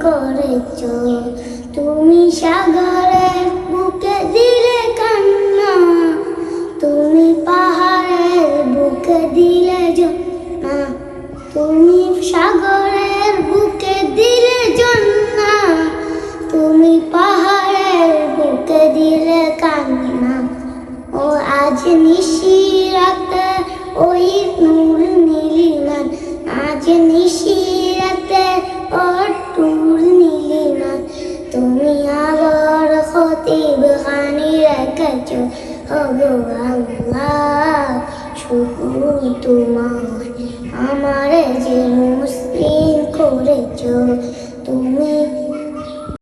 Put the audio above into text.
করেছ। তুমি সাগরের বুকে দিলে কান্না, তুমি পাহাড়ের বুকে দিলে জন্না, তুমি সাগরের বুকে দিলে জন্না, তুমি পাহাড়ের বুকে দিলে কান্না। ও আজ নিশিরাতে ওই নূর নীলিমান, আজ নিশিরাতে ওর নূর নীলিমান। তুমি আলোর খতিব খানি রেখেছ, ওগো আল্লাহ শুকর তোমার, আমারে যে মুসলিম করেছ। তুমি